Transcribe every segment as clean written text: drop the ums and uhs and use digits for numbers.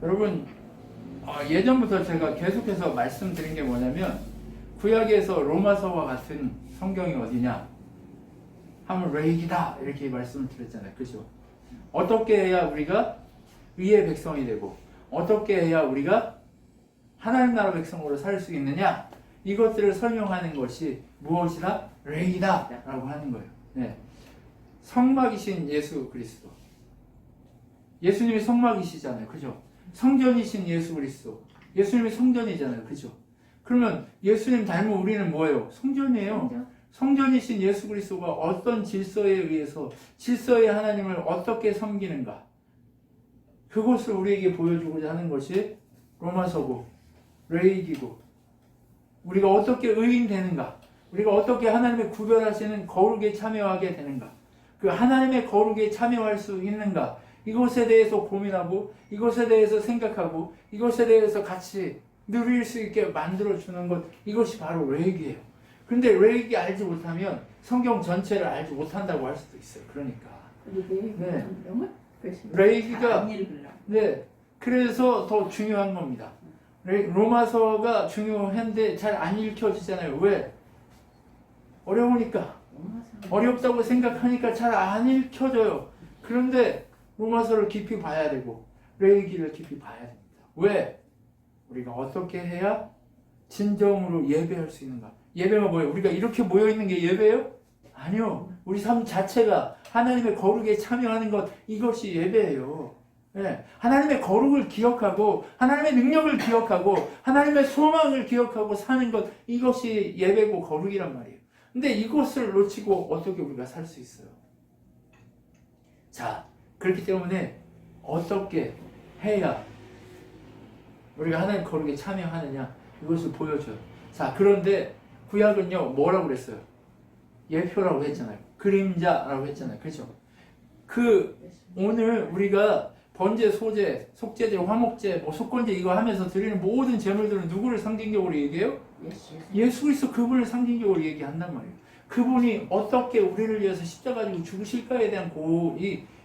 여러분, 예전부터 제가 계속해서 말씀드린 게 뭐냐면, 구약에서 로마서와 같은 성경이 어디냐 하면 레이기다 이렇게 말씀을 드렸잖아요. 그죠? 어떻게 해야 우리가 의의 백성이 되고 어떻게 해야 우리가 하나님 나라 백성으로 살 수 있느냐, 이것들을 설명하는 것이 무엇이다? 레이다 라고 하는 거예요. 네. 성막이신 예수 그리스도, 예수님이 성막이시잖아요. 그죠? 성전이신 예수 그리스도, 예수님이 성전이잖아요. 그죠? 그러면 예수님 닮은 우리는 뭐예요? 성전이에요. 성전이신 예수 그리스도가 어떤 질서에 의해서 질서의 하나님을 어떻게 섬기는가, 그것을 우리에게 보여주고자 하는 것이 로마서고 레이기고, 우리가 어떻게 의인 되는가, 우리가 어떻게 하나님의 구별하시는 거룩에 참여하게 되는가, 그 하나님의 거룩에 참여할 수 있는가, 이것에 대해서 고민하고 이것에 대해서 생각하고 이것에 대해서 같이 누릴 수 있게 만들어주는 것, 이것이 바로 레이기예요. 근데 레이기 알지 못하면 성경 전체를 알지 못한다고 할 수도 있어요. 그러니까 네. 레이기가 네, 그래서 더 중요한 겁니다. 로마서가 중요한데 잘 안 읽혀지잖아요. 왜? 어려우니까, 어렵다고 생각하니까 잘 안 읽혀져요. 그런데 로마서를 깊이 봐야 되고 레위기를 깊이 봐야 됩니다. 왜? 우리가 어떻게 해야 진정으로 예배할 수 있는가? 예배가 뭐예요? 우리가 이렇게 모여있는 게 예배예요? 아니요. 우리 삶 자체가 하나님의 거룩에 참여하는 것, 이것이 예배예요. 네. 하나님의 거룩을 기억하고 하나님의 능력을 기억하고 하나님의 소망을 기억하고 사는 것, 이것이 예배고 거룩이란 말이에요. 근데 이것을 놓치고 어떻게 우리가 살 수 있어요? 자, 그렇기 때문에 어떻게 해야 우리가 하나님 거룩에 참여하느냐, 이것을 보여줘요. 자, 그런데 구약은요 뭐라고 그랬어요? 예표라고 했잖아요. 그림자라고 했잖아요. 그렇죠? 오늘 우리가 번제, 소제, 속제제, 화목제, 속건제 이거 하면서 드리는 모든 제물들은 누구를 상징적으로 얘기해요? 예수 그리스도, 그분을 상징적으로 얘기한단 말이에요. 그분이 어떻게 우리를 위해서 십자가 지고 죽으실까에 대한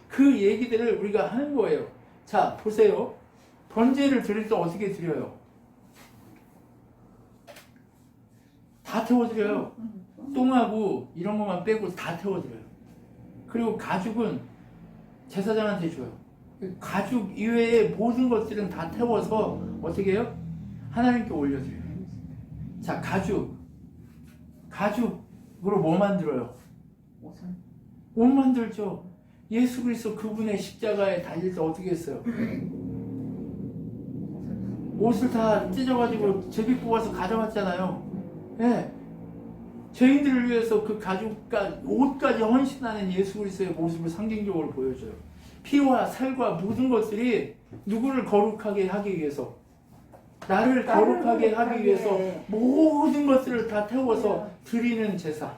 그 얘기들을 우리가 하는 거예요. 자, 보세요. 번제를 드릴 때 어떻게 드려요? 다 태워드려요. 똥하고 이런 것만 빼고 다 태워드려요. 그리고 가죽은 제사장한테 줘요. 가죽 이외의 모든 것들은 다 태워서 어떻게 해요? 하나님께 올려드려요. 자, 가죽으로 뭐 만들어요? 옷 만들죠. 예수 그리스도 그분의 십자가에 달릴 때 어떻게 했어요? 옷을 다 찢어가지고 제비 뽑아서 가져왔잖아요. 네. 죄인들을 위해서 그 가죽과 옷까지 헌신하는 예수 그리스도의 모습을 상징적으로 보여줘요. 피와 살과 모든 것들이 누구를 거룩하게 하기 위해서, 나를 거룩하게 하기 위해서 모든 것들을 다 태워서 드리는 제사.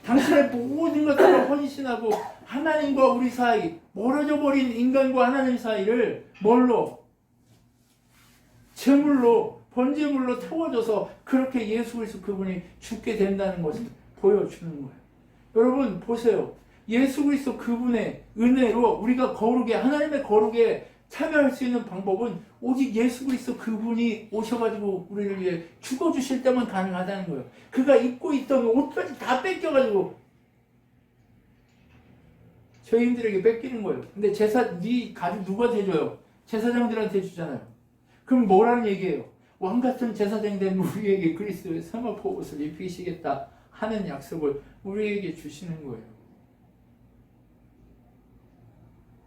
당신의 모든 것들을 헌신하고 하나님과 우리 사이, 멀어져 버린 인간과 하나님 사이를 뭘로? 제물로, 번제물로 태워져서 그렇게 예수 그리스도 그분이 죽게 된다는 것을 보여주는 거예요. 여러분 보세요. 예수 그리스도 그분의 은혜로 우리가 거룩에, 하나님의 거룩에 참여할 수 있는 방법은 오직 예수 그리스도 그분이 오셔가지고 우리를 위해 죽어주실 때만 가능하다는 거예요. 그가 입고 있던 옷까지 다 뺏겨가지고 죄인들에게 뺏기는 거예요. 근데 네 가죽 누가 대줘요? 제사장들한테 주잖아요. 그럼 뭐라는 얘기예요? 왕같은 제사장이 된 우리에게 그리스도의 사마포 옷을 입히시겠다 하는 약속을 우리에게 주시는 거예요.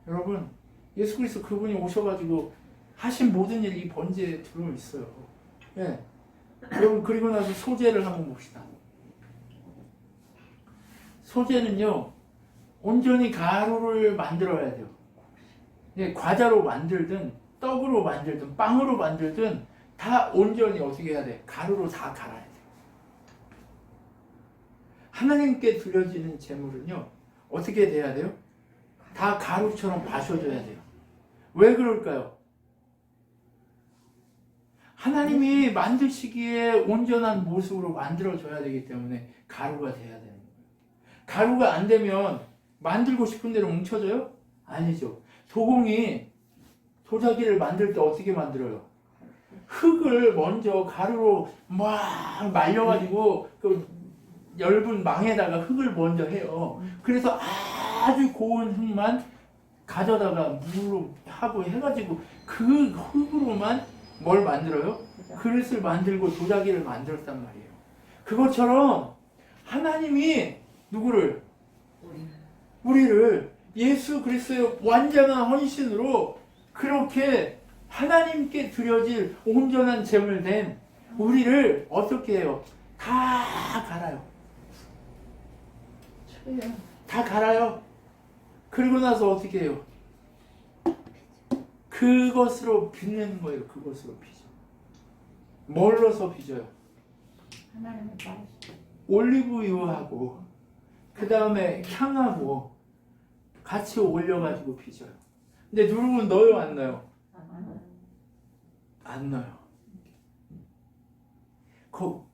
여러분, 예수 그리스도 그분이 오셔가지고 하신 모든 일이 이 번제에 들어있어요. 네. 여러분, 그리고 나서 소제를 한번 봅시다. 소제는요, 온전히 가루를 만들어야 돼요. 네, 과자로 만들든 떡으로 만들든 빵으로 만들든 다 온전히 어떻게 해야 돼? 가루로 다 갈아야 돼. 하나님께 드려지는 제물은요, 어떻게 돼야 돼요? 다 가루처럼 마셔져야 돼요. 왜 그럴까요? 하나님이 만드시기에 온전한 모습으로 만들어져야 되기 때문에 가루가 돼야 되는 거예요. 가루가 안 되면 만들고 싶은 대로 뭉쳐져요? 아니죠. 도공이 도자기를 만들 때 어떻게 만들어요? 흙을 먼저 가루로 막 말려가지고 그 얇은 망에다가 흙을 먼저 해요. 그래서 아주 고운 흙만 가져다가 물로 하고 해가지고 그 흙으로만 뭘 만들어요? 그릇을 만들고 도자기를 만들었단 말이에요. 그것처럼 하나님이 누구를? 우리를 예수 그리스도의 완전한 헌신으로 그렇게 하나님께 드려질 온전한 제물 된 우리를 어떻게 해요? 다 갈아요. 다 갈아요. 그리고 나서 어떻게 해요? 그것으로 빚는 거예요. 그것으로 빚어. 뭘로서 빚어요? 하나님의 말씀. 올리브유하고 그 다음에 향하고 같이 올려가지고 빚어요. 근데 누룩은 넣어요? 안 넣어요? 안 넣어요.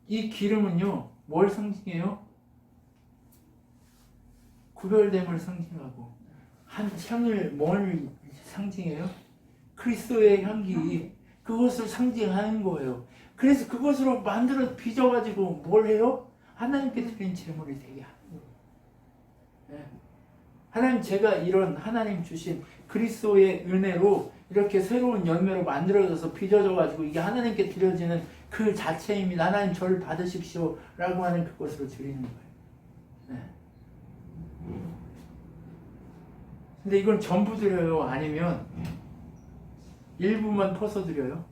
이 기름은요, 뭘 상징해요? 구별됨을 상징하고, 한 향을 뭘 상징해요? 그리스도의 향기, 그것을 상징하는 거예요. 그래서 그것으로 만들어 빚어가지고 뭘 해요? 하나님께 드린 제물이 되게 하는 거예요. 네. 하나님, 제가 이런 하나님 주신 그리스도의 은혜로 이렇게 새로운 열매로 만들어져서 빚어져가지고 이게 하나님께 드려지는 그 자체입니다. 하나님 저를 받으십시오 라고 하는 그것으로 드리는 거예요. 네. 근데 이건 전부 드려요? 아니면 일부만 퍼서 드려요?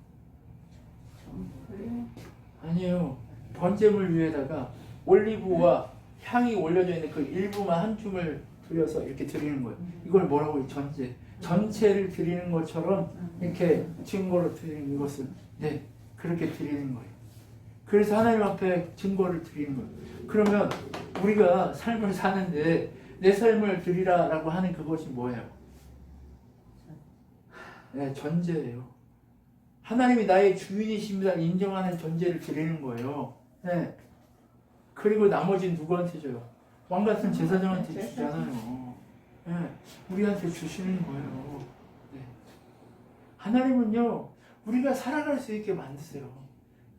아니에요. 번제물 위에다가 올리브와 향이 올려져 있는 그 일부만 한 줌을 드려서 이렇게 드리는 거예요. 이걸 뭐라고 해요? 전체를 드리는 것처럼 이렇게 증거로 드리는 이것을, 네, 그렇게 드리는 거예요. 그래서 하나님 앞에 증거를 드리는 거예요. 그러면 우리가 삶을 사는데 내 삶을 드리라라고 하는 그것이 뭐예요? 네, 전제예요. 하나님이 나의 주인이십니다 인정하는 전제를 드리는 거예요. 네. 그리고 나머지는 누구한테 줘요? 왕 같은 제사장한테 주잖아요. 네. 우리한테 주시는 거예요. 네. 하나님은요, 우리가 살아갈 수 있게 만드세요.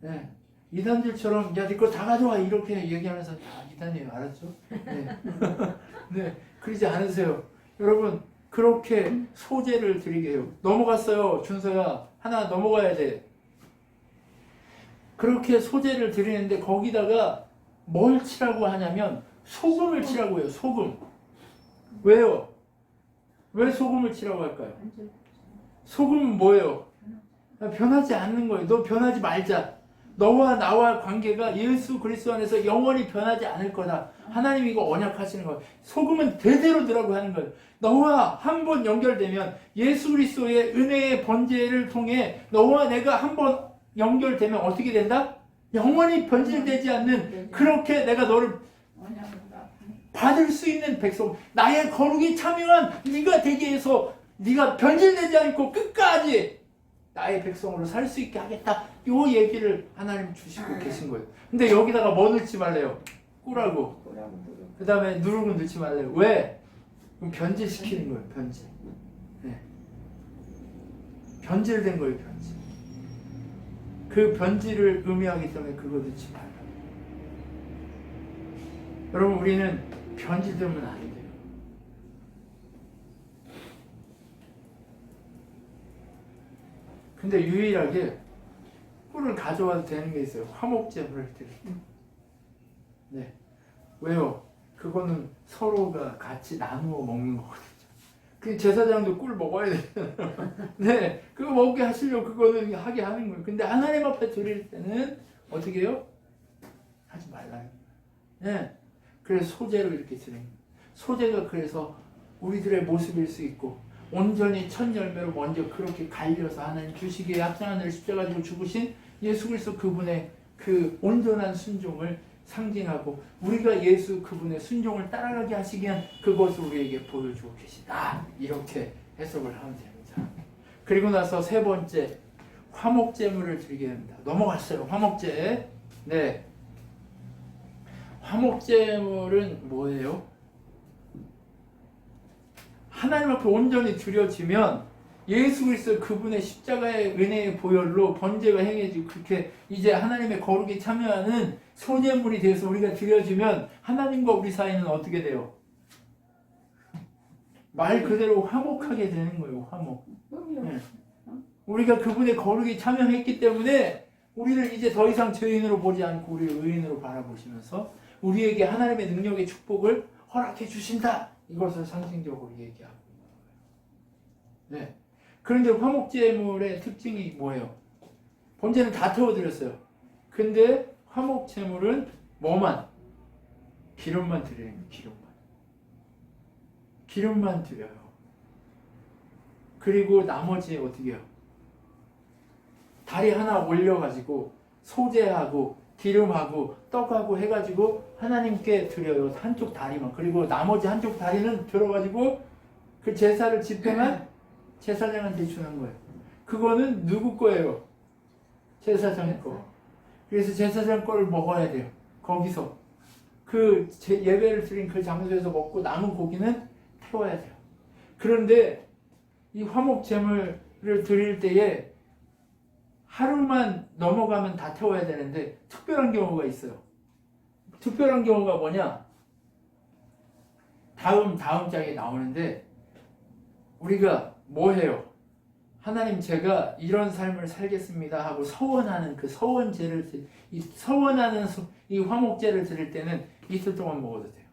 네. 이단들처럼 야, 네 거 다 가져와 이렇게 얘기하면서 다 이단이에요. 알았죠? 네. 네. 그러지 않으세요. 여러분, 그렇게 소재를 드리게 해요. 넘어갔어요. 준서야. 하나 넘어가야 돼. 그렇게 소재를 드리는데 거기다가 뭘 칠하고 하냐면 소금을 칠하고 해요. 소금. 왜요? 왜 소금을 칠하고 할까요? 소금은 뭐예요? 변하지 않는 거예요. 너 변하지 말자. 너와 나와 관계가 예수 그리스도 안에서 영원히 변하지 않을 거다. 하나님이 이거 언약하시는 거예요. 소금은 대대로 들라고 하는 거예요. 너와 한 번 연결되면 예수 그리스도의 은혜의 번제를 통해 너와 내가 한 번 연결되면 어떻게 된다? 영원히 변질되지 않는, 그렇게 내가 너를 받을 수 있는 백성, 나의 거룩이 참여한 네가 되게 해서 네가 변질되지 않고 끝까지 나의 백성으로 살 수 있게 하겠다. 요 얘기를 하나님 주시고 계신 거예요. 근데 여기다가 뭐 넣지 말래요? 꿀하고. 그 다음에 누룩은 넣지 말래요. 왜? 그럼 변질시키는 거예요. 변질. 네. 변질된 거예요. 변질. 그 변질을 의미하기 때문에 그거 넣지 말라. 여러분, 우리는 변질되면 안 돼요. 근데 유일하게 꿀을 가져와도 되는 게 있어요. 화목제물을 드릴 때. 네. 왜요? 그거는 서로가 같이 나누어 먹는 거거든요. 그 제사장도 꿀 먹어야 되잖아요. 네. 그거 먹게 하시려고 그거는 하게 하는 거예요. 근데 하나님 앞에 드릴 때는 어떻게 해요? 하지 말라요. 네. 그래서 소재로 이렇게 드리는 거예요. 소재가 그래서 우리들의 모습일 수 있고, 온전히 첫 열매로 먼저 그렇게 갈려서 하나님 주시기에 합당한 을 십자가지고 죽으신 예수 그리스도 그분의 그 온전한 순종을 상징하고, 우리가 예수 그분의 순종을 따라가게 하시기 위한 그것을 우리에게 보여주고 계시다. 이렇게 해석을 하면 됩니다. 그리고 나서 세 번째, 화목제물을 드리게 됩니다. 넘어갔어요. 화목제. 네. 화목제물은 뭐예요? 하나님 앞에 온전히 드려지면 예수 그리스도 그분의 십자가의 은혜의 보혈로 번제가 행해지고 그렇게 이제 하나님의 거룩에 참여하는 소제물이 돼서 우리가 드려지면 하나님과 우리 사이는 어떻게 돼요? 말 그대로 화목하게 되는 거예요. 화목. 네. 우리가 그분의 거룩에 참여했기 때문에 우리를 이제 더 이상 죄인으로 보지 않고 우리를 의인으로 바라보시면서 우리에게 하나님의 능력의 축복을 허락해 주신다. 이것을 상징적으로 얘기하고 있는 거예요. 네. 그런데 화목제물의 특징이 뭐예요? 번제는 다 태워드렸어요. 근데 화목제물은 뭐만? 기름만 드리는 거예요. 기름만 드려요. 그리고 나머지 어떻게 해요? 다리 하나 올려가지고 소제하고 기름하고 떡하고 해가지고 하나님께 드려요. 한쪽 다리만. 그리고 나머지 한쪽 다리는 들어가지고 그 제사를 집행한 제사장한테 주는 거예요. 그거는 누구 거예요? 제사장 거. 그래서 제사장 거를 먹어야 돼요. 거기서 그 예배를 드린 그 장소에서 먹고 남은 고기는 태워야 돼요. 그런데 이 화목제물을 드릴 때에 하루만 넘어가면 다 태워야 되는데 특별한 경우가 있어요. 특별한 경우가 뭐냐? 다음 장에 나오는데 우리가 뭐 해요? 하나님 제가 이런 삶을 살겠습니다 하고 서원하는 그 서원제를 서원하는 이 화목제를 드릴 때는 이틀 동안 먹어도 돼요.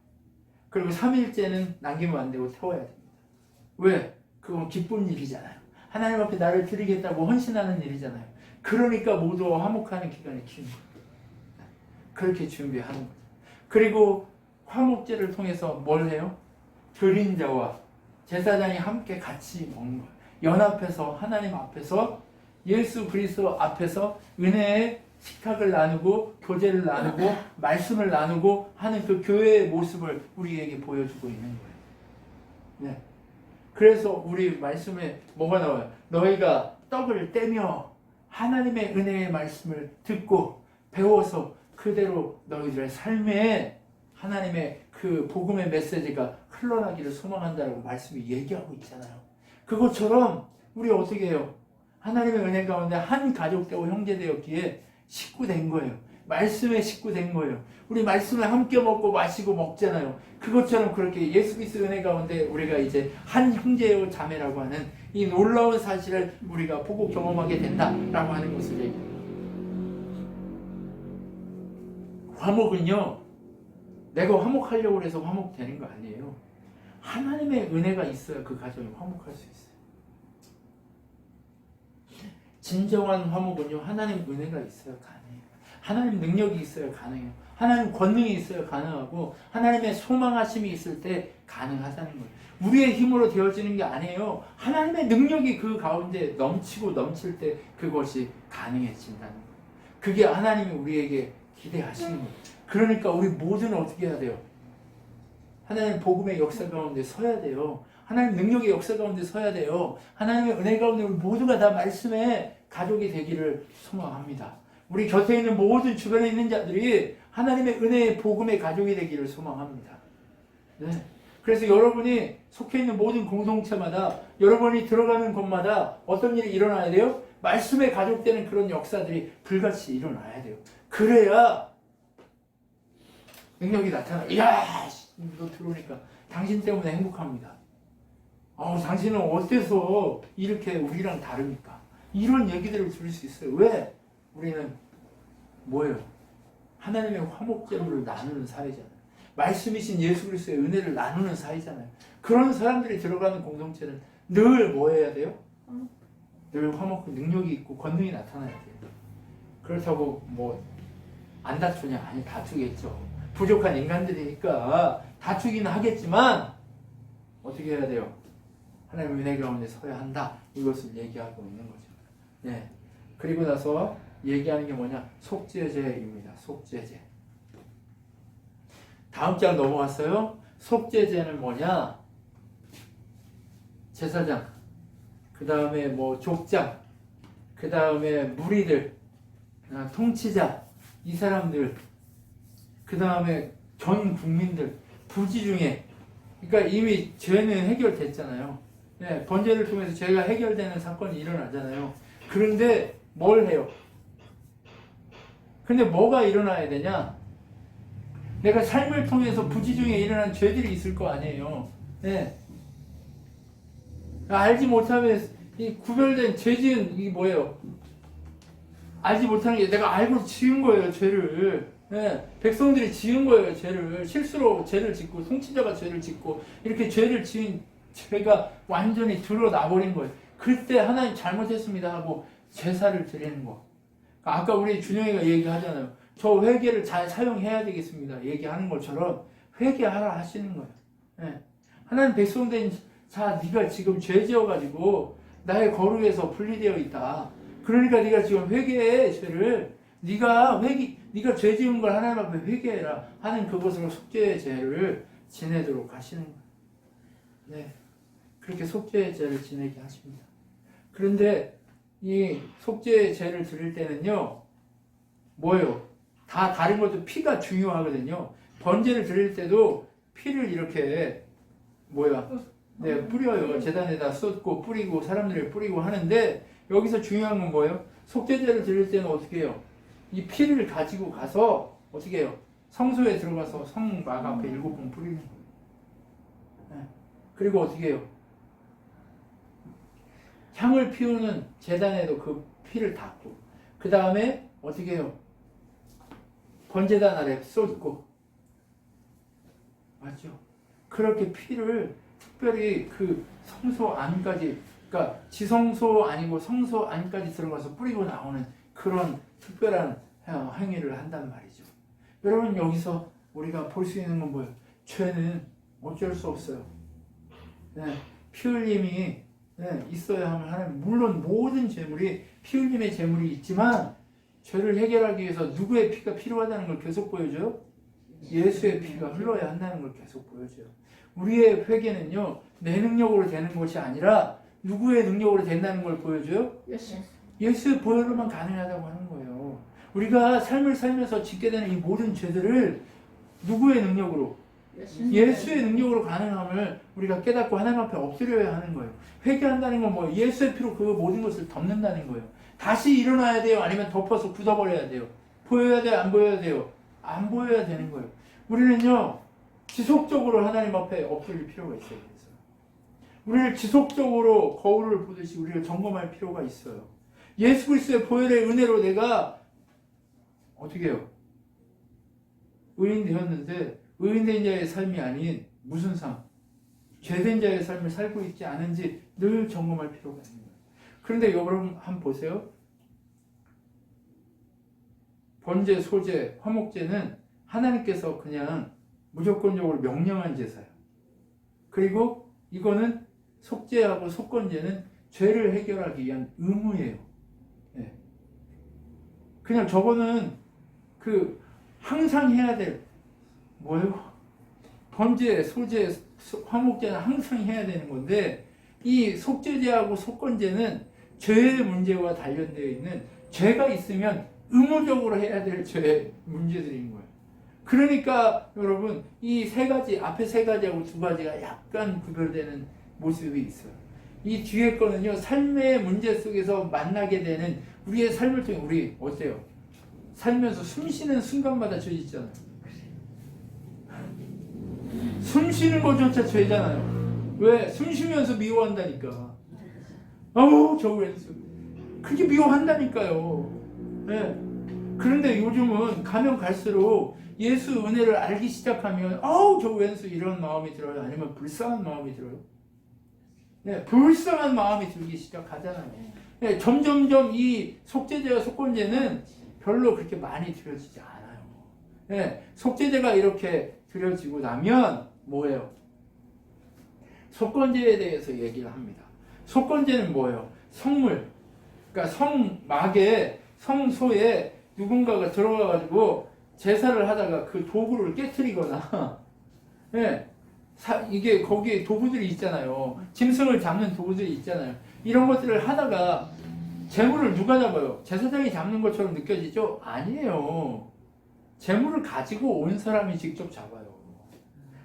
그리고 3일째는 남기면 안 되고 태워야 됩니다. 왜? 그건 기쁜 일이잖아요. 하나님 앞에 나를 드리겠다고 헌신하는 일이잖아요. 그러니까 모두 화목하는 기간이 긴 거예요. 그렇게 준비하는 거죠. 그리고 화목제를 통해서 뭘 해요? 드린 자와 제사장이 함께 같이 먹는 거예요. 연합해서 하나님 앞에서 예수 그리스도 앞에서 은혜의 식탁을 나누고 교제를 나누고 말씀을 나누고 하는 그 교회의 모습을 우리에게 보여주고 있는 거예요. 네. 그래서 우리 말씀에 뭐가 나와요? 너희가 떡을 떼며 하나님의 은혜의 말씀을 듣고 배워서 그대로 너희들의 삶에 하나님의 그 복음의 메시지가 흘러나기를 소망한다라고 말씀이 얘기하고 있잖아요. 그것처럼 우리 어떻게 해요? 하나님의 은혜 가운데 한 가족 되고 형제 되었기에 식구 된 거예요. 말씀에 식구 된 거예요. 우리 말씀을 함께 먹고 마시고 먹잖아요. 그것처럼 그렇게 예수 그리스도 은혜 가운데 우리가 이제 한 형제요 자매라고 하는 이 놀라운 사실을 우리가 보고 경험하게 된다라고 하는 것을 얘기해요. 화목은요, 내가 화목하려고 해서 화목되는 거 아니에요. 하나님의 은혜가 있어야 그 가정이 화목할 수 있어요. 진정한 화목은요, 하나님 은혜가 있어야 가능해요. 하나님 능력이 있어야 가능해요. 하나님 권능이 있어야 가능하고 하나님의 소망하심이 있을 때 가능하다는 거예요. 우리의 힘으로 되어지는 게 아니에요. 하나님의 능력이 그 가운데 넘치고 넘칠 때 그것이 가능해진다는 거예요. 그게 하나님이 우리에게 기대하시는 거예요. 그러니까 우리 모두는 어떻게 해야 돼요? 하나님 복음의 역사 가운데 서야 돼요. 하나님 능력의 역사 가운데 서야 돼요. 하나님의 은혜 가운데 우리 모두가 다 말씀의 가족이 되기를 소망합니다. 우리 곁에 있는 모든 주변에 있는 자들이 하나님의 은혜의 복음의 가족이 되기를 소망합니다. 네. 그래서 여러분이 속해 있는 모든 공동체마다 여러분이 들어가는 곳마다 어떤 일이 일어나야 돼요? 말씀에 가족되는 그런 역사들이 불같이 일어나야 돼요. 그래야 능력이 나타나. 이야, 너 들어오니까 당신 때문에 행복합니다. 당신은 어때서 이렇게 우리랑 다릅니까? 이런 얘기들을 들을 수 있어요. 왜? 우리는 뭐예요? 하나님의 화목제물을 나누는 사회잖아요. 말씀이신 예수 그리스도의 은혜를 나누는 사회잖아요. 그런 사람들이 들어가는 공동체는 늘 뭐 해야 돼요? 늘 화목고 능력이 있고 권능이 나타나야 돼요. 그렇다고 뭐 안 다투냐? 아니, 다투겠죠. 부족한 인간들이니까 다투기는 하겠지만 어떻게 해야 돼요? 하나님의 은혜 가운데 서야 한다. 이것을 얘기하고 있는 거죠. 네. 그리고 나서 얘기하는 게 뭐냐? 속죄제입니다. 속죄제. 다음 장 넘어갔어요. 속죄제는 뭐냐? 제사장, 그 다음에 뭐 족장, 그 다음에 무리들, 통치자, 이 사람들, 그 다음에 전 국민들, 부지중에, 그러니까 이미 죄는 해결됐잖아요. 네, 번제를 통해서 죄가 해결되는 사건이 일어나잖아요. 그런데 뭘 해요? 근데 뭐가 일어나야 되냐? 내가 삶을 통해서 부지 중에 일어난 죄들이 있을 거 아니에요. 네. 알지 못하면 이 구별된 죄 지은 이게 뭐예요? 알지 못하는 게 내가 알고 지은 거예요, 죄를. 네. 백성들이 지은 거예요, 죄를. 실수로 죄를 짓고 통치자가 죄를 짓고 이렇게 죄를 지은 죄가 완전히 드러나버린 거예요. 그때 하나님 잘못했습니다 하고 제사를 드리는 거. 아까 우리 준영이가 얘기하잖아요. 저 회개를 잘 사용해야 되겠습니다. 얘기하는 것처럼 회개하라 하시는 거예요. 네. 하나님 백성된 자, 네가 지금 죄 지어가지고 나의 거룩에서 분리되어 있다. 그러니까 네가 지금 회개해 죄를. 네가 죄 지은 걸 하나님 앞에 회개해라 하는 그것으로 속죄의 죄를 지내도록 하시는 거예요. 네, 그렇게 속죄의 죄를 지내게 하십니다. 그런데 이 속죄의 죄를 드릴 때는요, 뭐예요? 다 다른 것도 피가 중요하거든요. 번제를 드릴 때도 피를 이렇게 네, 뿌려요. 제단에다 쏟고 뿌리고 사람들이 뿌리고 하는데 여기서 중요한 건 뭐예요? 속죄제를 드릴 때는 어떻게 해요? 이 피를 가지고 가서 어떻게 해요? 성소에 들어가서 성막 앞에 7번 뿌리는 거예요. 네. 그리고 어떻게 해요? 향을 피우는 제단에도 그 피를 닦고 그 다음에 어떻게 해요? 번제단 아래 쏟고 맞죠? 그렇게 피를 특별히 그 성소 안까지, 그러니까 지성소 아니고 성소 안까지 들어가서 뿌리고 나오는 그런 특별한 행위를 한단 말이죠. 여러분, 여기서 우리가 볼 수 있는 건 뭐예요? 죄는 어쩔 수 없어요. 네, 피 흘림이 있어야 하면 하나님, 물론 모든 재물이 피 흘림의 재물이 있지만 죄를 해결하기 위해서 누구의 피가 필요하다는 걸 계속 보여줘요? 예수의 피가 흘러야 한다는 걸 계속 보여줘요. 우리의 회개는요, 내 능력으로 되는 것이 아니라 누구의 능력으로 된다는 걸 보여줘요? 예수의 보혈로만 가능하다고 하는 거예요. 우리가 삶을 살면서 짓게 되는 이 모든 죄들을 누구의 능력으로? 예수의 능력으로 가능함을 우리가 깨닫고 하나님 앞에 엎드려야 하는 거예요. 회개한다는 건 뭐 예수의 피로 그 모든 것을 덮는다는 거예요. 다시 일어나야 돼요? 아니면 덮어서 굳어버려야 돼요? 보여야 돼요? 안 보여야 돼요? 안 보여야 되는 거예요. 우리는요, 지속적으로 하나님 앞에 엎드릴 필요가 있어요. 그래서 우리를 지속적으로 거울을 보듯이 우리를 점검할 필요가 있어요. 예수 그리스도의 보혈의 은혜로 내가 어떻게 해요? 의인 되었는데 의인된 자의 삶이 아닌 무슨 삶? 죄된 자의 삶을 살고 있지 않은지 늘 점검할 필요가 있는 거예요. 그런데 여러분 한번 보세요. 번제, 소제, 화목제는 하나님께서 그냥 무조건적으로 명령한 제사예요. 그리고 이거는 속죄하고 속건제는 죄를 해결하기 위한 의무예요. 네. 그냥 저거는 항상 해야 될 뭐예요? 번제, 소제, 화목제는 항상 해야 되는 건데 이 속죄제하고 속건제는 죄의 문제와 관련되어 있는 죄가 있으면 의무적으로 해야 될 죄의 문제들인 거예요. 그러니까 여러분 이 세 가지, 앞에 세 가지하고 두 가지가 약간 구별되는 모습이 있어요. 이 뒤에 거는요, 삶의 문제 속에서 만나게 되는 우리의 삶을 통해 우리 어때요? 살면서 숨 쉬는 순간마다 죄 있잖아요. 숨 쉬는 것조차 죄잖아요. 왜? 숨 쉬면서 미워한다니까. 아우 저 왼수 그게 미워한다니까요. 네. 그런데 요즘은 가면 갈수록 예수 은혜를 알기 시작하면 아우 저 왼수 이런 마음이 들어요. 아니면 불쌍한 마음이 들어요. 네, 불쌍한 마음이 들기 시작하잖아요. 네, 점점점 이 속죄제와 속건제는 별로 그렇게 많이 드려지지 않아요. 네, 속죄제가 이렇게 드려지고 나면 뭐예요? 속건제에 대해서 얘기를 합니다. 속건제는 뭐예요? 성물, 그러니까 성막에, 성소에 누군가가 들어가가지고 제사를 하다가 그 도구를 깨트리거나, 네, 이게 거기에 도구들이 있잖아요. 짐승을 잡는 도구들이 있잖아요. 이런 것들을 하다가 재물을 누가 잡아요? 제사장이 잡는 것처럼 느껴지죠? 아니에요. 재물을 가지고 온 사람이 직접 잡아요.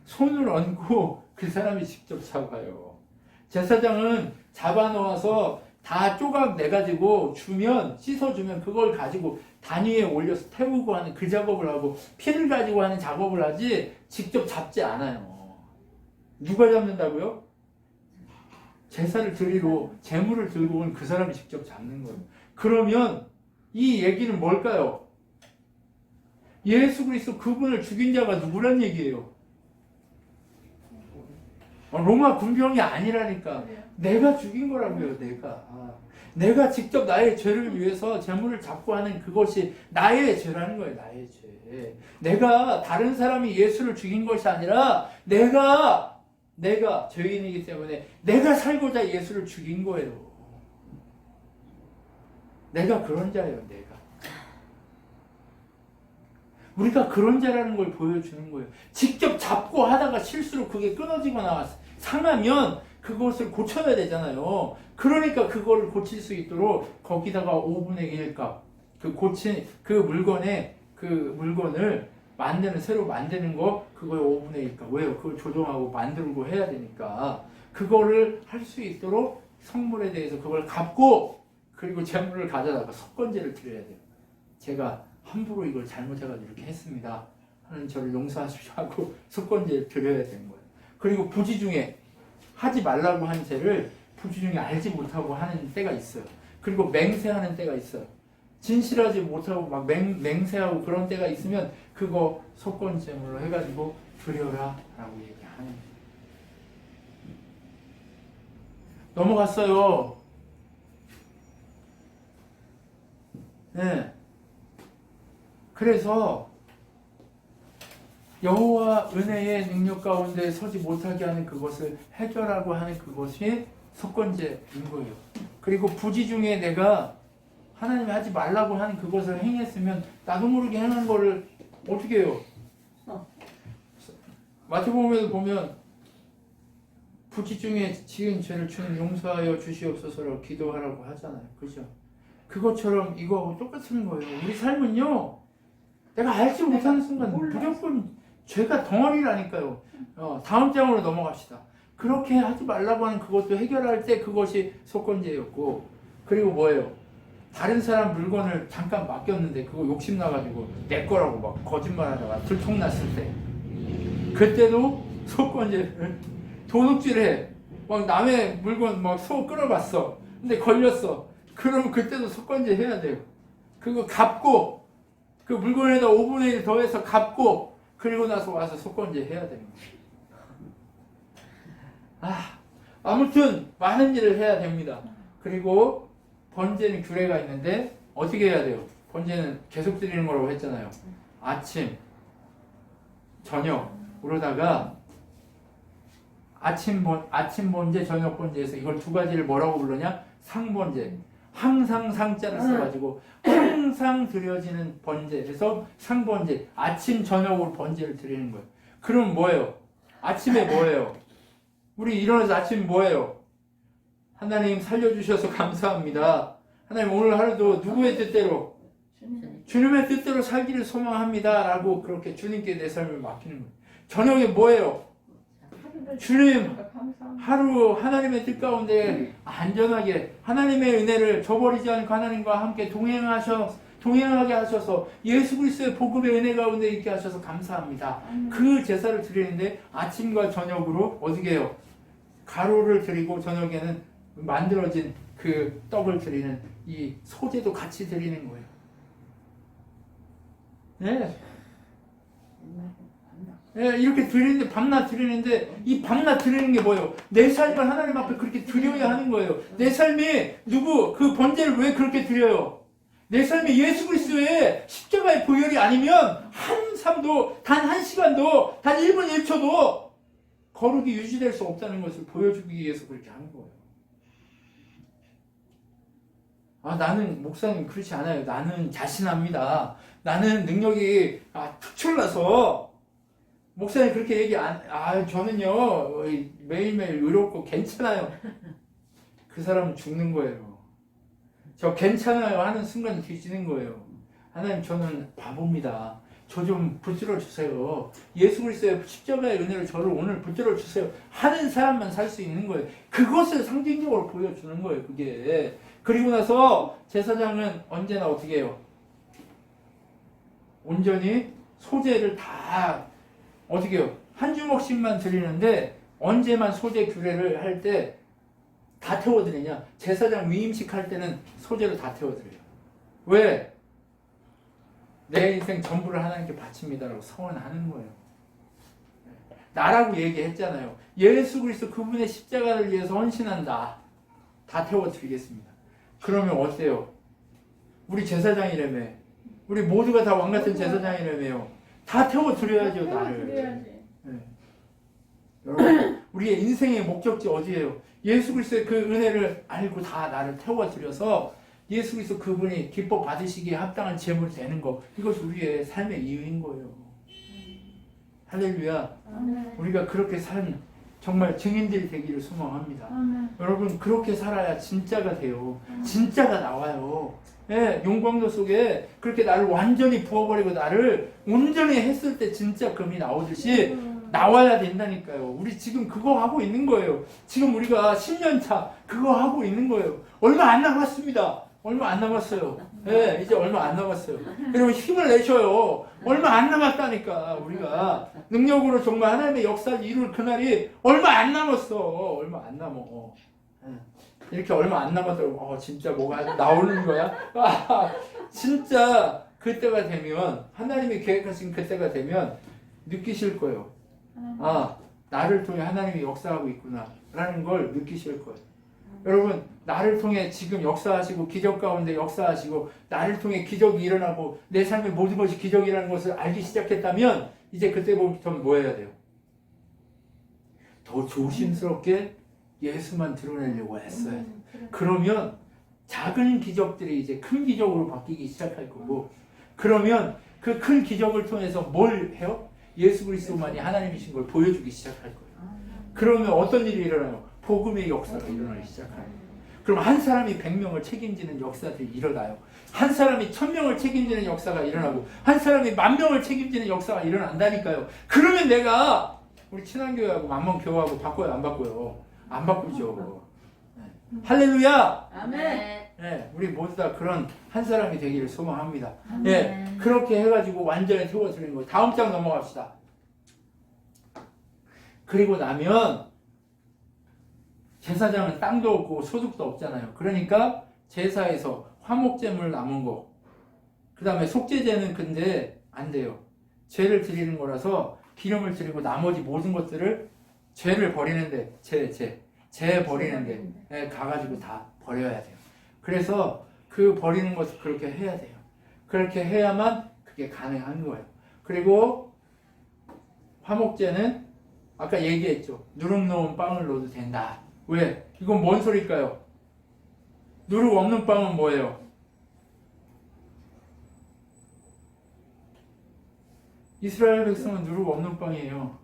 손을 얹고 그 사람이 직접 잡아요. 제사장은 잡아놓아서 다 조각 내가지고 주면, 씻어주면 그걸 가지고 단 위에 올려서 태우고 하는 그 작업을 하고 피를 가지고 하는 작업을 하지 직접 잡지 않아요. 누가 잡는다고요? 제사를 드리러 제물을 들고 온 그 사람이 직접 잡는 거예요. 그러면 이 얘기는 뭘까요? 예수 그리스도 그분을 죽인 자가 누구란 얘기예요? 로마 군병이 아니라니까. 내가 죽인 거라고요. 내가 직접 나의 죄를 위해서 제물을 잡고 하는 그것이 나의 죄라는 거예요. 나의 죄. 내가 다른 사람이 예수를 죽인 것이 아니라 내가 죄인이기 때문에 내가 살고자 예수를 죽인 거예요. 내가 그런 자예요. 우리가 그런 자라는 걸 보여주는 거예요. 직접 잡고 하다가 실수로 그게 끊어지거나 상하면 그것을 고쳐야 되잖아요. 그러니까 그거를 고칠 수 있도록 거기다가 5분의 1값 그 물건을 새로 만드는 거 그거에 5분의 1값. 왜요? 그걸 조정하고 만들고 해야 되니까 그거를 할 수 있도록 성물에 대해서 그걸 갚고 그리고 제물을 가져다가 속건제를 드려야 돼요. 제가 함부로 이걸 잘못해가지고 이렇게 했습니다. 하나님 저를 용서하십시오 하고 속건제를 드려야 되는 거예요. 그리고 부지 중에 하지 말라고 한 죄를 부지 중에 알지 못하고 하는 때가 있어요. 그리고 맹세하는 때가 있어요. 진실하지 못하고 막 맹세하고 그런 때가 있으면 그거 속건제물로 해가지고 드려라 라고 얘기하는 거예요. 넘어갔어요. 네. 그래서 여호와 은혜의 능력 가운데 서지 못하게 하는 그것을 해결하고 하는 그것이 속건제인 거예요. 그리고 부지 중에 내가 하나님이 하지 말라고 하는 그것을 행했으면 나도 모르게 행한 거를 어떻게 해요? 마태복음에도 보면 부지 중에 지은 죄를 주님 용서하여 주시옵소서라고 기도하라고 하잖아요. 그죠? 그것처럼 이거하고 똑같은 거예요. 우리 삶은요, 내가 알지 못하는 순간 무조건 죄가 덩어리라니까요. 다음 장으로 넘어갑시다. 그렇게 하지 말라고 하는 그것도 해결할 때 그것이 속건제였고, 그리고 뭐예요? 다른 사람 물건을 잠깐 맡겼는데 그거 욕심나가지고 내 거라고 막 거짓말하다가 들통났을 때 그때도 속건제를 도둑질해. 막 남의 물건 막 소 끌어봤어. 근데 걸렸어. 그러면 그때도 속건제 해야 돼요. 그거 갚고 그 물건에다 5분의 1 더해서 갚고 그리고 나서 와서 속건제 해야 되는 거예요. 아무튼 많은 일을 해야 됩니다. 그리고 번제는 규례가 있는데 어떻게 해야 돼요? 번제는 계속 드리는 거라고 했잖아요. 아침, 저녁 그러다가 아침 번제, 저녁 번제에서 이걸 두 가지를 뭐라고 부르냐? 상번제. 항상 상자를 써가지고 항상 드려지는 번제에서 상번제, 아침 저녁으로 번제를 드리는 거예요. 그럼 뭐예요? 아침에 뭐예요? 우리 일어나서 아침 뭐예요? 하나님 살려주셔서 감사합니다. 하나님 오늘 하루도 누구의 뜻대로? 주님의 뜻대로 살기를 소망합니다 라고 그렇게 주님께 내 삶을 맡기는 거예요. 저녁에 뭐예요? 주님 하루 하나님의 뜻 가운데 안전하게 하나님의 은혜를 저버리지 않고 하나님과 함께 동행하게 하셔서 예수 그리스도의 복음의 은혜 가운데 있게 하셔서 감사합니다. 그 제사를 드리는데 아침과 저녁으로 어떻게 해요? 가루를 드리고 저녁에는 만들어진 그 떡을 드리는 이 소제도 같이 드리는 거예요. 네. 이렇게 드리는데 밤낮 드리는데 이 밤낮 드리는 게 뭐예요? 내 삶을 하나님 앞에 그렇게 드려야 하는 거예요. 내 삶이 그 번제를 왜 그렇게 드려요? 내 삶이 예수 그리스도의 십자가의 보혈이 아니면 한 삶도 단 한 시간도 단 1분 1초도 거룩이 유지될 수 없다는 것을 보여주기 위해서 그렇게 하는 거예요. 나는 목사님 그렇지 않아요. 나는 자신합니다. 나는 능력이 특출나서 목사님 그렇게 얘기 저는요 매일매일 의롭고 괜찮아요. 그 사람은 죽는 거예요. 저 괜찮아요 하는 순간 뒤지는 거예요. 하나님 저는 바보입니다. 저 좀 붙들어 주세요. 예수 그리스도의 십자가의 은혜를 저를 오늘 붙들어 주세요. 하는 사람만 살 수 있는 거예요. 그것을 상징적으로 보여주는 거예요. 그게. 그리고 나서 제사장은 언제나 어떻게 해요? 온전히 소재를 다 어떻게 해요? 한 주먹씩만 드리는데 언제만 소재 규례를 할 때 다 태워드리냐? 제사장 위임식 할 때는 소재를 다 태워드려요. 왜? 내 인생 전부를 하나님께 바칩니다라고 선언하는 거예요. 나라고 얘기했잖아요. 예수 그리스도 그분의 십자가를 위해서 헌신한다. 다 태워드리겠습니다. 그러면 어때요? 우리 제사장이라며. 우리 모두가 다 왕같은 제사장이라며요. 다 태워드려야죠, 나를. 네. 여러분, 우리의 인생의 목적지 어디예요? 예수 그리스도의 그 은혜를 알고 다 나를 태워드려서 예수 그리스도 그분이 기뻐 받으시기에 합당한 제물이 되는 거, 이것이 우리의 삶의 이유인 거예요. 할렐루야. 우리가 그렇게 산 정말 증인들이 되기를 소망합니다. 여러분, 그렇게 살아야 진짜가 돼요. 진짜가 나와요. 예, 용광로 속에 그렇게 나를 완전히 부어버리고 나를 온전히 했을 때 진짜 금이 나오듯이 나와야 된다니까요. 우리 지금 그거 하고 있는 거예요. 지금 우리가 10년 차 그거 하고 있는 거예요. 얼마 안 남았습니다. 얼마 안 남았어요. 예, 이제 얼마 안 남았어요. 여러분, 힘을 내셔요. 얼마 안 남았다니까. 우리가 능력으로 정말 하나님의 역사를 이룰 그날이 얼마 안 남았어. 얼마 안 남어. 이렇게 얼마 안 남았다고 진짜 뭐가 나오는 거야? 진짜 그때가 되면, 하나님이 계획하신 그때가 되면 느끼실 거예요. 나를 통해 하나님이 역사하고 있구나 라는 걸 느끼실 거예요. 여러분, 나를 통해 지금 역사하시고 기적 가운데 역사하시고 나를 통해 기적이 일어나고 내 삶의 모든 것이 기적이라는 것을 알기 시작했다면 이제 그때부터 뭐 해야 돼요? 더 조심스럽게 예수만 드러내려고 했어요. 그러면 작은 기적들이 이제 큰 기적으로 바뀌기 시작할 거고, 그러면 그 큰 기적을 통해서 뭘 해요? 예수 그리스도만이 하나님이신 걸 보여주기 시작할 거예요. 그러면 어떤 일이 일어나요? 복음의 역사가 일어나기 시작해요. 그럼 한 사람이 100명을 책임지는 역사들이 일어나요. 한 사람이 1000명을 책임지는 역사가 일어나고 한 사람이 10,000명을 책임지는 역사가 일어난다니까요. 그러면 내가 우리 친환교회하고 만mon교회하고 바꿔요, 안 바꿔요? 안 바꾸죠. 네. 할렐루야. 아멘. 네, 우리 모두 다 그런 한 사람이 되기를 소망합니다. 네, 그렇게 해가지고 완전히 태워드리는 거예요. 다음 장 넘어갑시다. 그리고 나면 제사장은 땅도 없고 소득도 없잖아요. 그러니까 제사에서 화목제물 남은 거, 그 다음에 속죄제는 근데 안 돼요. 죄를 드리는 거라서 기름을 드리고 나머지 모든 것들을 죄를 버리는데 죄 버리는데 가가지고 다 버려야 돼요. 그래서 그 버리는 것을 그렇게 해야 돼요. 그렇게 해야만 그게 가능한 거예요. 그리고 화목제는 아까 얘기했죠. 누룩 넣은 빵을 넣어도 된다. 왜? 이건 뭔 소리일까요? 누룩 없는 빵은 뭐예요? 이스라엘 백성은 누룩 없는 빵이에요.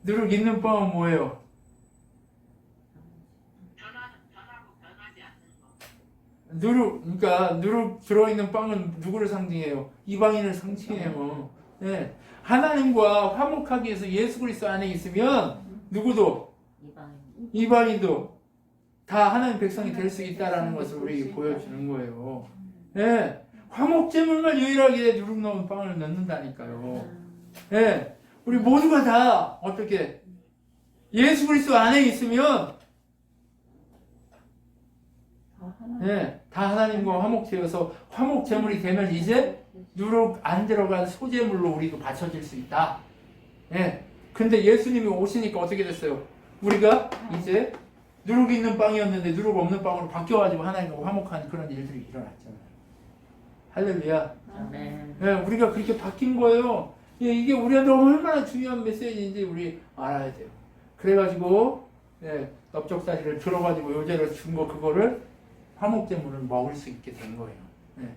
누룩 있는 빵은 뭐예요? 그러니까 누룩 들어있는 빵은 누구를 상징해요? 이방인을 상징해요. 네. 하나님과 화목하기 위해서 예수 그리스도 안에 있으면 누구도 이방인도 다 하나님 백성이 될 수 있다라는 것을 우리에게 보여주는 거예요. 네. 화목제물만 유일하게 누룩 넣은 빵을 넣는다니까요. 네. 우리 모두가 다 어떻게 예수 그리스도 안에 있으면 네, 다 하나님과 화목제여서 화목제물이 되면 이제 누룩 안 들어간 소제물로 우리도 바쳐질 수 있다. 네. 근데 예수님이 오시니까 어떻게 됐어요? 우리가 이제 누룩 있는 빵이었는데 누룩 없는 빵으로 바뀌어가지고 하나님과 화목한 그런 일들이 일어났잖아요. 할렐루야. 아멘. 네, 우리가 그렇게 바뀐 거예요. 예, 이게 우리한테 얼마나 중요한 메시지인지 우리 알아야 돼요. 그래가지고 넓적다리를 들어가지고 요제를 준 거 그거를 화목제물을 먹을 수 있게 된 거예요. 네.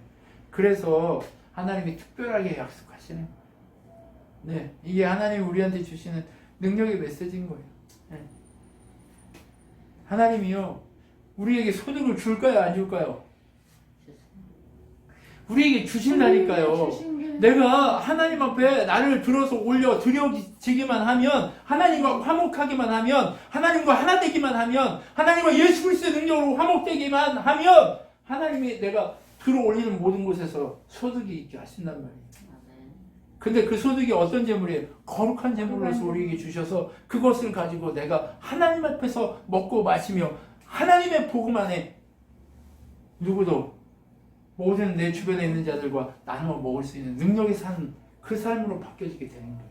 그래서 하나님이 특별하게 약속하시는 거예요. 네, 이게 하나님이 우리한테 주시는 능력의 메시지인 거예요. 네. 하나님이요, 우리에게 소득을 줄까요, 안 줄까요? 우리에게 주신다니까요. 내가 하나님 앞에 나를 들어서 올려 드려지기만 하면, 하나님과 화목하기만 하면, 하나님과 하나 되기만 하면, 하나님과 예수 그리스도의 능력으로 화목되기만 하면 하나님이 내가 들어 올리는 모든 곳에서 소득이 있게 하신단 말이에요. 근데 그 소득이 어떤 재물이에요? 거룩한 재물로서 우리에게 주셔서 그것을 가지고 내가 하나님 앞에서 먹고 마시며 하나님의 복음 안에 누구도 모든 내 주변에 있는 자들과 나누어 먹을 수 있는 능력이 사는 그 삶으로 바뀌어지게 되는 거예요.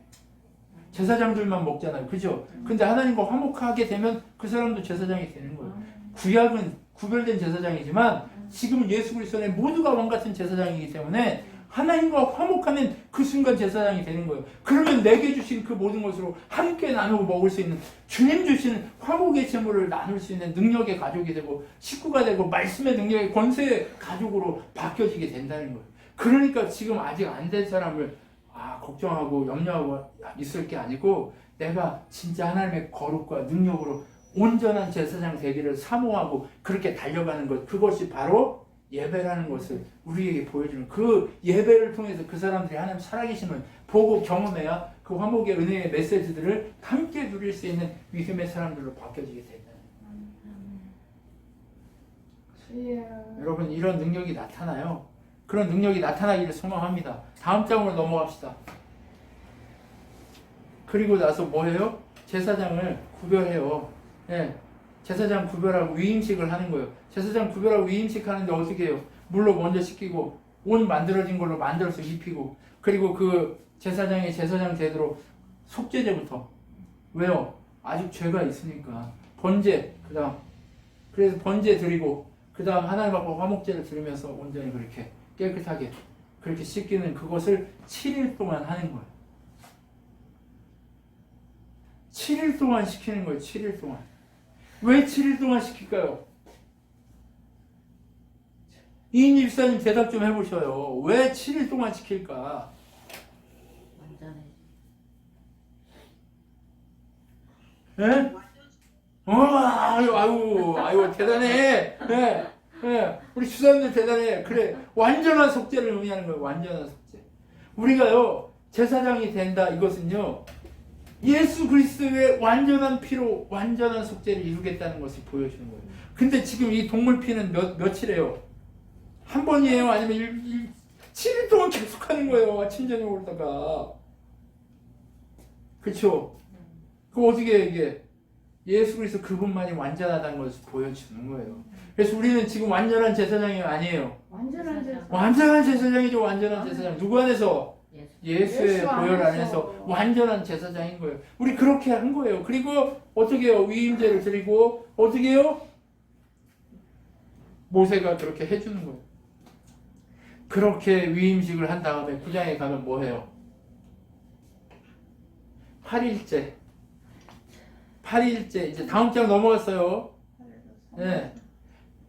제사장들만 먹잖아요. 그죠? 근데 하나님과 화목하게 되면 그 사람도 제사장이 되는 거예요. 구약은 구별된 제사장이지만 지금은 예수 그리스도의 모두가 왕같은 제사장이기 때문에 하나님과 화목하면 그 순간 제사장이 되는 거예요. 그러면 내게 주신 그 모든 것으로 함께 나누고 먹을 수 있는 주님 주신 화목의 제물을 나눌 수 있는 능력의 가족이 되고 식구가 되고 말씀의 능력의 권세의 가족으로 바뀌어지게 된다는 거예요. 그러니까 지금 아직 안 된 사람을 걱정하고 염려하고 있을 게 아니고 내가 진짜 하나님의 거룩과 능력으로 온전한 제사장 되기를 사모하고 그렇게 달려가는 것, 그것이 바로 예배라는 것을 우리에게 보여주는, 그 예배를 통해서 그 사람들이 하나님 살아계심을 보고 경험해야 그 화목의 은혜의 메시지들을 함께 누릴 수 있는 믿음의 사람들로 바뀌어지게 된다. 여러분, 이런 능력이 나타나요. 그런 능력이 나타나기를 소망합니다. 다음 장으로 넘어갑시다. 그리고 나서 뭐해요? 제사장을 구별해요. 네. 제사장 구별하고 위임식을 하는 거예요. 제사장 구별하고 위임식 하는데 어떻게 해요? 물로 먼저 씻기고 옷 만들어진 걸로 만들어서 입히고, 그리고 그 제사장이 제사장 제대로 속죄제부터, 왜요? 아직 죄가 있으니까 번제, 그 다음 그래서 번제 드리고 그 다음 하나님 앞에 화목제를 드리면서 온전히 그렇게 깨끗하게 그렇게 씻기는 그것을 7일 동안 하는 거예요. 7일 동안 시키는 거예요. 7일 동안. 왜 7일 동안 시킬까요? 이인 집사님 대답 좀 해보셔요. 왜 7일 동안 시킬까? 예? 아유, 대단해. 예. 우리 주사님들 대단해. 그래. 완전한 속죄를 의미하는 거예요. 완전한 속죄. 우리가요, 제사장이 된다. 이것은요, 예수 그리스도의 완전한 피로 완전한 속죄를 이루겠다는 것을 보여주는 거예요. 근데 지금 이 동물 피는 며칠이에요? 한 번이에요? 아니면 7일 동안 계속 하는 거예요. 아침 저녁 오다가. 그쵸? 그거 어떻게 해, 이게? 예수 그리스도 그분만이 완전하다는 것을 보여주는 거예요. 그래서 우리는 지금 완전한 제사장이 아니에요. 완전한 제사장이죠. 완전한 제사장. 누구 안에서? 예수의 보혈 안에서 완전한 제사장인 거예요. 우리 그렇게 한 거예요. 그리고 어떻게 해요? 위임제를 드리고 어떻게 해요? 모세가 그렇게 해주는 거예요. 그렇게 위임식을 한 다음에 구장에 가면 뭐 해요? 8일째 이제 다음 장 넘어갔어요. 네.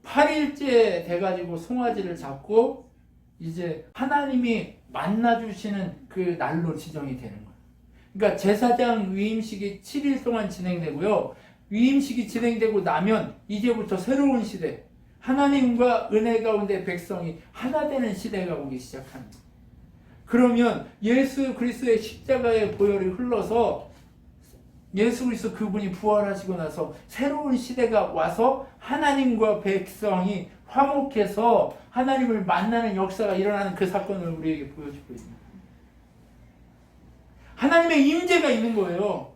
8일째 돼가지고 송아지를 잡고 이제 하나님이 만나주시는 그 날로 지정이 되는 거예요. 그러니까 제사장 위임식이 7일 동안 진행되고요. 위임식이 진행되고 나면 이제부터 새로운 시대, 하나님과 은혜 가운데 백성이 하나 되는 시대가 오기 시작합니다. 그러면 예수 그리스도의 십자가의 보혈이 흘러서 예수 그리스도 그분이 부활하시고 나서 새로운 시대가 와서 하나님과 백성이 화목해서 하나님을 만나는 역사가 일어나는 그 사건을 우리에게 보여주고 있습니다. 하나님의 임재가 있는 거예요.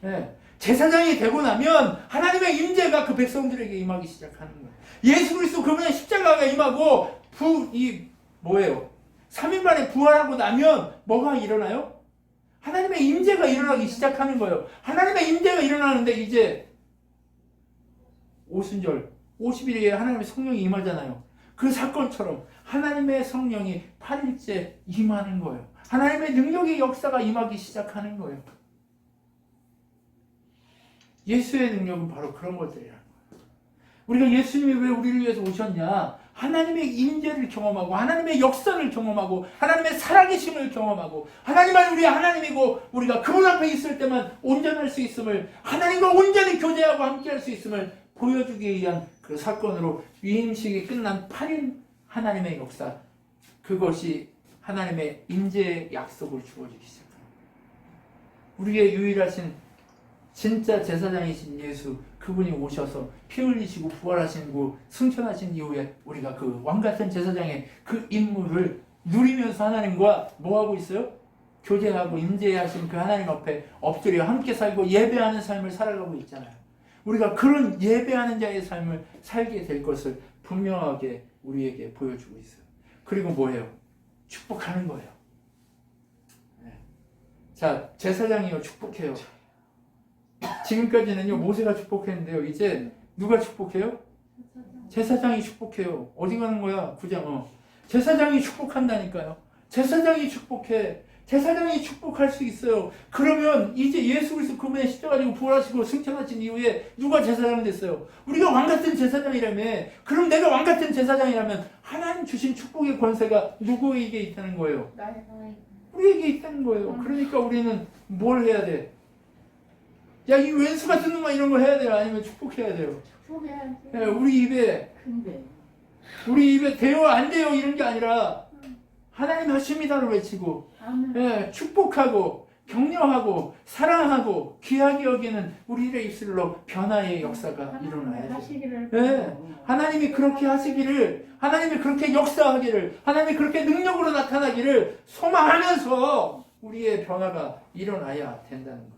네. 제사장이 되고 나면 하나님의 임재가 그 백성들에게 임하기 시작하는 거예요. 예수 그리스도 그분의 십자가가 임하고 뭐예요? 3일 만에 부활하고 나면 뭐가 일어나요? 하나님의 임재가 일어나기 시작하는 거예요. 하나님의 임재가 일어나는데 이제 오순절 50일에 하나님의 성령이 임하잖아요. 그 사건처럼 하나님의 성령이 8일째 임하는 거예요. 하나님의 능력의 역사가 임하기 시작하는 거예요. 예수의 능력은 바로 그런 것들이라는 거예요. 우리가 예수님이 왜 우리를 위해서 오셨냐? 하나님의 임재를 경험하고 하나님의 역사를 경험하고 하나님의 살아계심을 경험하고 하나님만 우리의 하나님이고 우리가 그분 앞에 있을 때만 온전할 수 있음을, 하나님과 온전히 교제하고 함께할 수 있음을 보여주기 위한 그 사건으로 위임식이 끝난 8일 하나님의 역사, 그것이 하나님의 임재의 약속을 주어주기 시작합니다. 우리의 유일하신 진짜 제사장이신 예수, 그분이 오셔서 피 흘리시고 부활하시고 승천하신 이후에 우리가 그 왕같은 제사장의 그 임무를 누리면서 하나님과 뭐하고 있어요? 교제하고 임재하신 그 하나님 앞에 엎드려 함께 살고 예배하는 삶을 살아가고 있잖아요. 우리가 그런 예배하는 자의 삶을 살게 될 것을 분명하게 우리에게 보여주고 있어요. 그리고 뭐예요? 축복하는 거예요. 네. 자, 제사장이요 축복해요. 지금까지는요 모세가 축복했는데요, 이제 누가 축복해요? 제사장이 축복해요. 어디 가는 거야? 9장. 제사장이 축복한다니까요. 제사장이 축복해. 제사장이 축복할 수 있어요. 그러면 이제 예수 그리스도 그분의 십자가 지고 부활하시고 승천하신 이후에 누가 제사장 됐어요? 우리가 왕같은 제사장이라며. 그럼 내가 왕같은 제사장이라면 하나님 주신 축복의 권세가 누구에게 있다는 거예요? 우리에게 있다는 거예요. 그러니까 우리는 뭘 해야 돼? 야, 이 왼수 같은 놈아 이런 거 해야 돼요? 아니면 축복해야 돼요? 축복해야지. 네, 우리 입에 돼요 안 돼요 이런 게 아니라 하나님 하십니다를 외치고 네, 축복하고 격려하고 사랑하고 귀하게 여기는 우리의 입술로 변화의 역사가 일어나야죠. 네, 하나님이 그렇게 하시기를, 하나님이 그렇게 역사하기를, 하나님이 그렇게 능력으로 나타나기를 소망하면서 우리의 변화가 일어나야 된다는 거예요.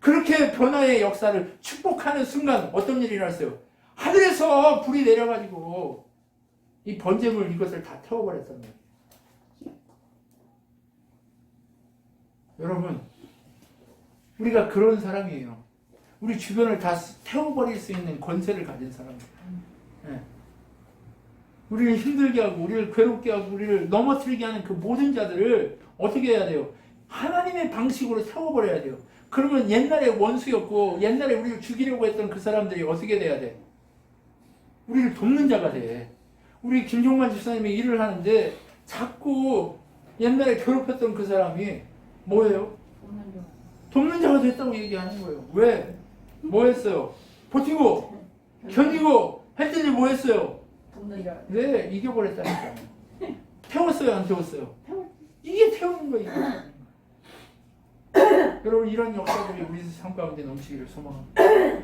그렇게 변화의 역사를 축복하는 순간 어떤 일이 일어났어요? 하늘에서 불이 내려가지고 이 번제물 이것을 다 태워버렸단 말이에요. 여러분, 우리가 그런 사람이에요. 우리 주변을 다 태워버릴 수 있는 권세를 가진 사람이에요. 네. 우리를 힘들게 하고 우리를 괴롭게 하고 우리를 넘어뜨리게 하는 그 모든 자들을 어떻게 해야 돼요? 하나님의 방식으로 태워버려야 돼요. 그러면 옛날에 원수였고 옛날에 우리를 죽이려고 했던 그 사람들이 어떻게 돼야 돼? 우리를 돕는 자가 돼. 우리 김종만 집사님이 일을 하는데 자꾸 옛날에 괴롭혔던 그 사람이 뭐예요? 돕는 자가 됐다고 얘기하는 거예요. 왜? 뭐 했어요? 버티고 견디고 했더니 뭐 했어요? 네, 이겨버렸다니까요. 태웠어요 안 태웠어요? 이게 태우는 거예요. 여러분, 이런 역사들이 우리 삶 가운데 넘치기를 소망합니다.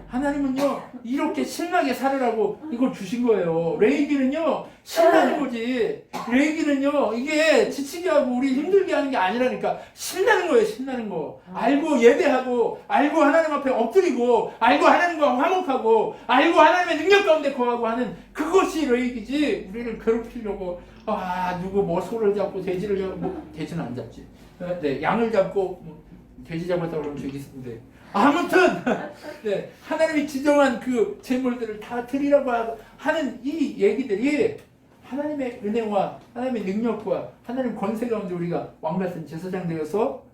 하나님은요 이렇게 신나게 살으라고 이걸 주신 거예요. 레이기는요 신나는 거지. 레이기는요 이게 지치게 하고 우리 힘들게 하는 게 아니라니까. 신나는 거예요. 신나는 거. 알고 예배하고, 알고 하나님 앞에 엎드리고, 알고 하나님과 화목하고, 알고 하나님의 능력 가운데 거하고 하는 그것이 레이기지. 우리를 괴롭히려고 누구 뭐 소를 잡고 돼지를 잡고, 뭐 돼지는 안 잡지. 네, 양을 잡고 돼지 잡았다고 그러면 저기 있는데 아무튼 네, 하나님이 지정한 그 제물들을 다 드리라고 하는 이 얘기들이 하나님의 은혜와 하나님의 능력과 하나님 권세 가운데 우리가 왕같은 제사장 되어서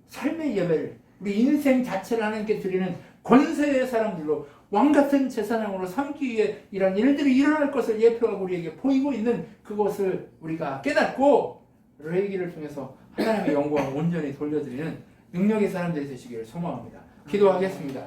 삶의 예배를, 우리 인생 자체를 하나님께 드리는 권세의 사람들로 왕같은 제사장으로 삼기 위해 이런 일들이 일어날 것을 예표하고 우리에게 보이고 있는 그것을 우리가 깨닫고 레이기를 통해서 하나님의 영광을 온전히 돌려드리는 능력의 사람들이 되시기를 소망합니다. 기도하겠습니다.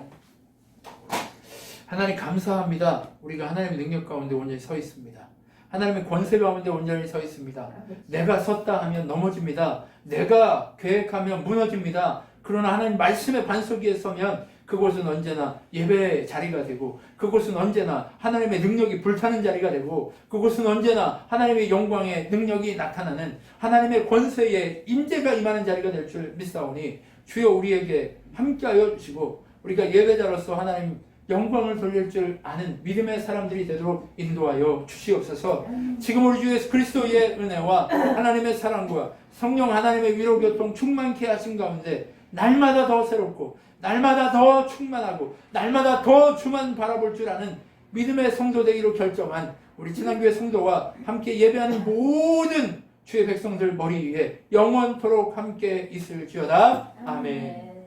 하나님 감사합니다. 우리가 하나님의 능력 가운데 온전히 서 있습니다. 하나님의 권세 가운데 온전히 서 있습니다. 내가 섰다 하면 넘어집니다. 내가 계획하면 무너집니다. 그러나 하나님 말씀의 반석 위에 서면 그곳은 언제나 예배의 자리가 되고, 그곳은 언제나 하나님의 능력이 불타는 자리가 되고, 그곳은 언제나 하나님의 영광의 능력이 나타나는 하나님의 권세의 임재가 임하는 자리가 될 줄 믿사오니 주여 우리에게 함께하여 주시고 우리가 예배자로서 하나님 영광을 돌릴 줄 아는 믿음의 사람들이 되도록 인도하여 주시옵소서. 지금 우리 주 예수 그리스도의 은혜와 하나님의 사랑과 성령 하나님의 위로 교통 충만케 하신 가운데 날마다 더 새롭고 날마다 더 충만하고 날마다 더 주만 바라볼 줄 아는 믿음의 성도 되기로 결정한 우리 진앙교회 성도와 함께 예배하는 모든 주의 백성들 머리 위에 영원토록 함께 있을지어다. 아멘.